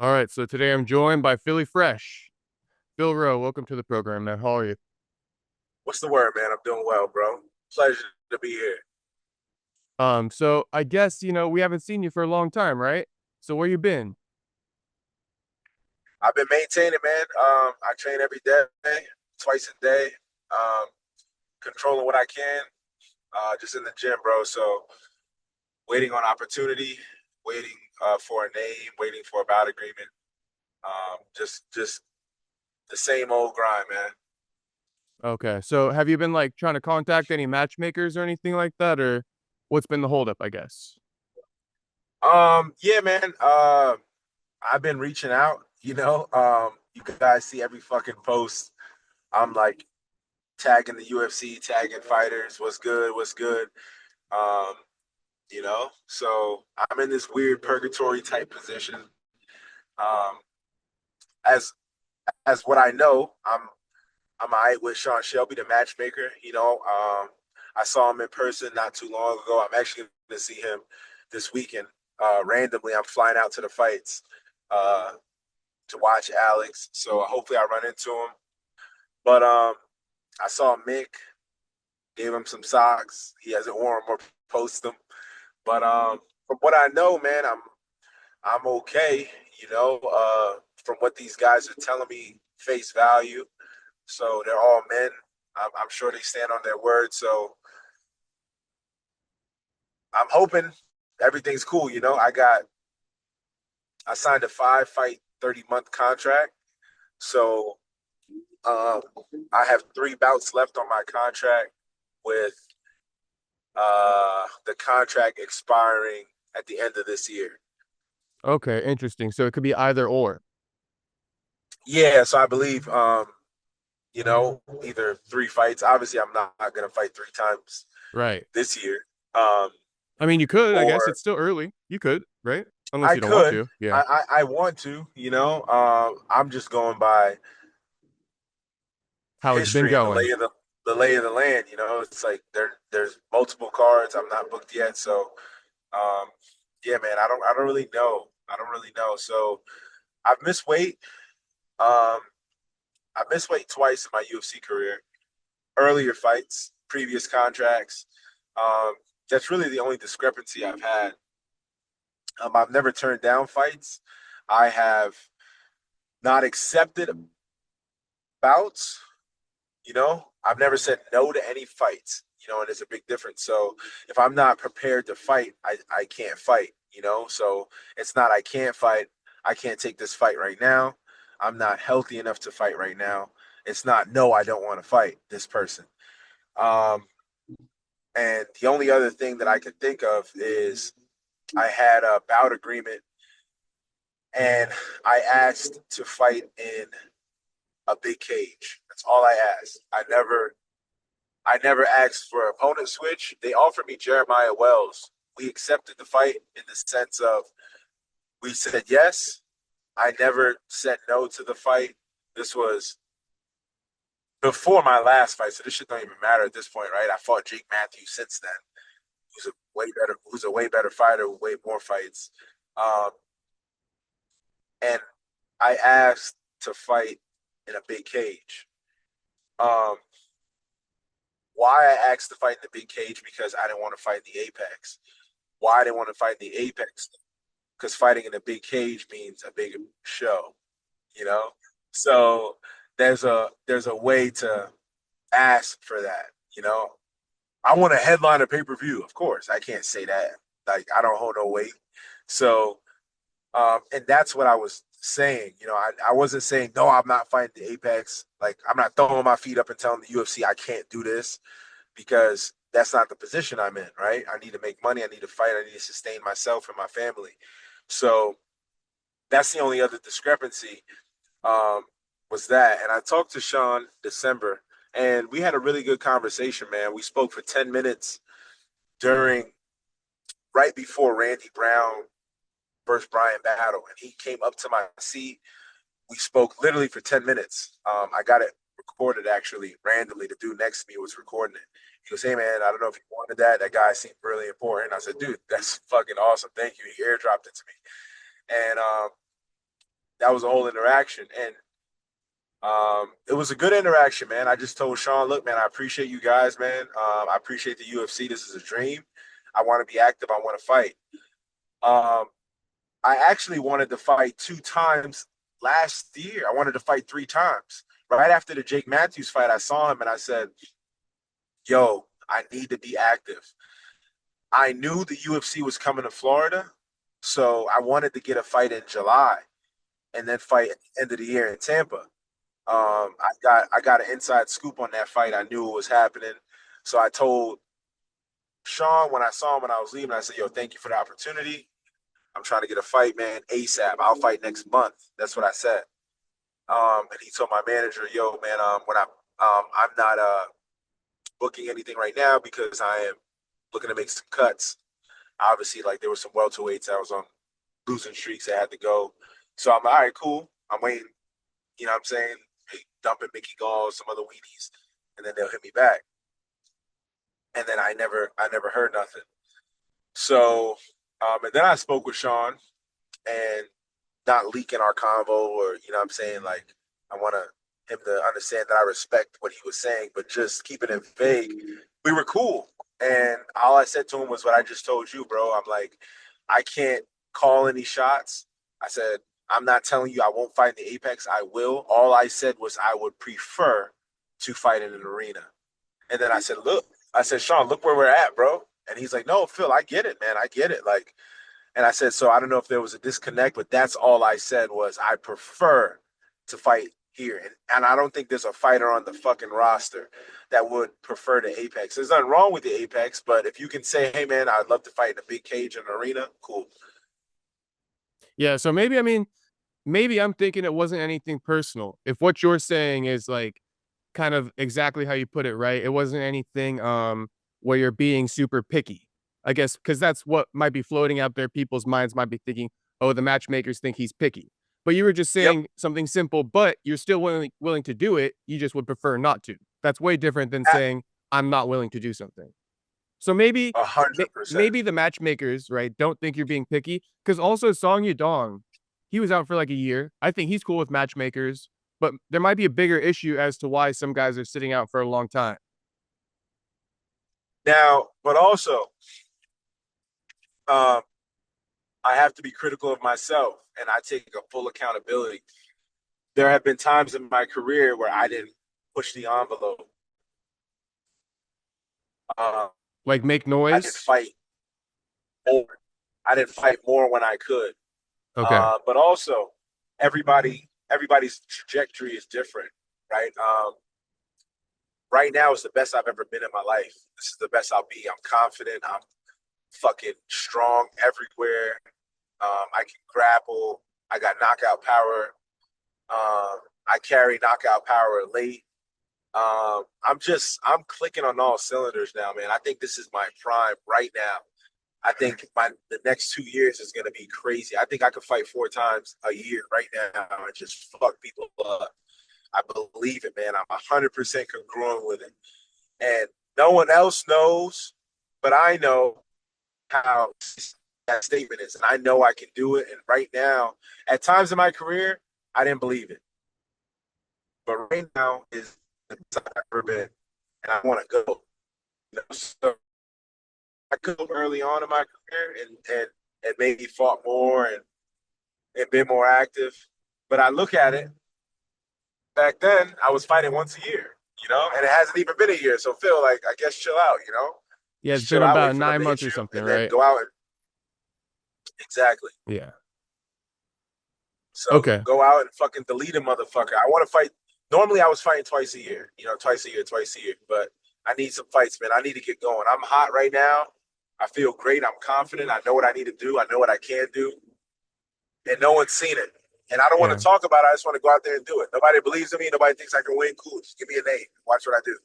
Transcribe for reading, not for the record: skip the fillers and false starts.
All right, so today I'm joined by Philly Fresh. Phil Rowe, welcome to the program, man. How are you? What's the word, man? I'm doing well, bro. Pleasure to be here. So I guess we haven't seen you for a long time, right? So where you been? I've been maintaining, man. I train every day, twice a day, um, controlling what I can, just in the gym, bro. So waiting on opportunity, waiting for a name, waiting for a bout agreement. Just the same old grind, man. Okay, so have you been like trying to contact any matchmakers or anything like that, or what's been the holdup? I guess. Yeah, man. I've been reaching out. You guys see every fucking post. I'm like tagging the UFC, tagging fighters. What's good? What's good? Um, so I'm in this weird purgatory type position. Um, as as what I know, I'm all right with Sean Shelby, the matchmaker. I saw him in person not too long ago. I'm actually going to see him this weekend. Randomly, I'm flying out to the fights uh, to watch Alex. So hopefully, I run into him. But I saw Mick, gave him some socks. He hasn't worn them or posted them. But from what I know, man, I'm okay. From what these guys are telling me, face value. So they're all men. I'm sure they stand on their word. So I'm hoping everything's cool. I signed a 5-fight, 30-month contract. So um, I have 3 bouts left on my contract with the contract expiring at the end of this year. Okay, interesting. So it could be either or. Yeah, so I believe either 3 fights. Obviously, I'm not going to fight 3 times Right. this year. Um, I mean, you could. I guess or it's still early. You could, right? Unless I you don't want could. to. Yeah. I want to. I'm just going by How it's been history and going. the lay of the land. It's like there's multiple cards. I'm not booked yet, so um, yeah, man. I don't really know. I don't really know. So I've missed weight. Um, I missed weight twice in my UFC career. Earlier fights, previous contracts. Um, that's really the only discrepancy I've had. I've never turned down fights. I have not accepted bouts. I've never said no to any fights. And it's a big difference. So if I'm not prepared to fight, I can't fight. So it's not I can't fight. I can't take this fight right now. I'm not healthy enough to fight right now. It's not no, I don't want to fight this person. Um, and the only other thing that I could think of is I had a bout agreement and I asked to fight in a big cage. That's all I asked. I never asked for opponent switch. They offered me Jeremiah Wells. We accepted the fight in the sense of we said yes. I never said no to the fight. This was before my last fight, so this shit don't even matter at this point, right? I fought Jake Matthews since then, who's a way better fighter with way more fights. Um, and I asked to fight in a big cage. Um, why I asked to fight in the big cage because I didn't want to fight in the apex. Why I didn't want to fight in the apex because fighting in a big cage means a big show, you know. So there's a way to ask for that, you know. I want a headline of pay per view, of course. I can't say that. Like I don't hold no weight. So and that's what I was saying. I wasn't saying no, I'm not fighting the apex. Like I'm not throwing my feet up and telling the UFC I can't do this because that's not the position I'm in, right? I need to make money. I need to fight. I need to sustain myself and my family. So that's the only other discrepancy um, was that. And I talked to Sean December, and we had a really good conversation, man. We spoke for 10 minutes during right before Randy Brown versus Brian battle, and he came up to my seat. We spoke literally for 10 minutes. I got it recorded actually randomly. The dude next to me was recording it. He goes, "Hey man, I don't know if you wanted that. That guy seemed really important." I said, "Dude, that's fucking awesome. Thank you." He airdropped it to me. And that was the whole interaction. And it was a good interaction, man. I just told Sean, look, man, I appreciate you guys, man. I appreciate the UFC. This is a dream. I want to be active. I want to fight. Um, I actually wanted to fight 2 times last year. I wanted to fight 3 times. Right after the Jake Matthews fight, I saw him and I said, yo, I need to be active. I knew the UFC was coming to Florida, so I wanted to get a fight in July and then fight at the end of the year in Tampa. I got an inside scoop on that fight. I knew it was happening, so I told Sean when I saw him when I was leaving. I said, "Yo, thank you for the opportunity. I'm trying to get a fight, man, ASAP. I'll fight next month." That's what I said. And he told my manager, "Yo, man, I'm not booking anything right now because I am looking to make some cuts. Obviously, like there were some welterweights I was on losing streaks that had to go. So I'm like, all right, cool. I'm waiting. You know what I'm saying? Hey, dumping Mickey Gall, some other weenies, and then they'll hit me back. And then I never heard nothing. So, and then I spoke with Sean and not leaking our convo or, you know what I'm saying? Like, I want him to understand that I respect what he was saying, but just keeping it vague. We were cool. And all I said to him was what I just told you, bro. I'm like, I can't call any shots. I said, I'm not telling you I won't fight in the Apex. I will. All I said was I would prefer to fight in an arena. And then I said, look, I said, Sean, look where we're at, bro. And he's like, no, Phil, I get it, man. I get it. Like, and I said, so I don't know if there was a disconnect, but that's all I said was I prefer to fight here. And I don't think there's a fighter on the fucking roster that would prefer the Apex. There's nothing wrong with the Apex, but if you can say, hey, man, I'd love to fight in a big cage in an arena, cool. Yeah, so maybe I mean, maybe I'm thinking it wasn't anything personal. If what you're saying is like kind of exactly how you put it, right? It wasn't anything where you're being super picky. I guess because that's what might be floating out there. People's minds might be thinking, "Oh, the matchmakers think he's picky." But you were just Yep, saying something simple, but you're still willing to do it. You just would prefer not to. That's way different than at saying, "I'm not willing to do something." So maybe 100%. maybe the matchmakers, right, don't think you're being picky. Because also Song Yudong, he was out for, like, a year. I think he's cool with matchmakers, but there might be a bigger issue as to why some guys are sitting out for a long time. Now, but also, um, I have to be critical of myself and I take a full accountability. There have been times in my career where I didn't push the envelope. Um, Like, make I didn't noise? fight more. I didn't fight more when I could. Okay. But also, everybody's trajectory is different, right? Right now is the best I've ever been in my life. This is the best I'll be. I'm confident. I'm fucking strong everywhere. I can grapple. I got knockout power. I carry knockout power late. I'm clicking on all cylinders now, man. I think this is my prime right now. I think the next 2 years is gonna be crazy. I think I could fight 4 times a year right now and just fuck people up. I believe it, man. I'm 100% congruent with it, and no one else knows, but I know how that statement is, and I know I can do it. And right now, at times in my career, I didn't believe it, but right now is the best I've ever been, and I want to go. So I could have early on in my career and maybe fought more and been more active. But I look at it back then, I was fighting once a year, and it hasn't even been a year. So Phil, like, I guess chill out. Yeah, it's Just been chill out, wait about for them 9 to months hit or you, something, and then right? go out and exactly. Yeah. So Okay. go out and fucking delete a motherfucker. I want to fight. Normally, I was fighting twice a year, twice a year, twice a year. But I need some fights, man. I need to get going. I'm hot right now. I feel great. I'm confident. I know what I need to do. I know what I can do. And no one's seen it. And I don't want Yeah. to talk about it. I just want to go out there and do it. Nobody believes in me. Nobody thinks I can win. Cool. Just give me a name. Watch what I do.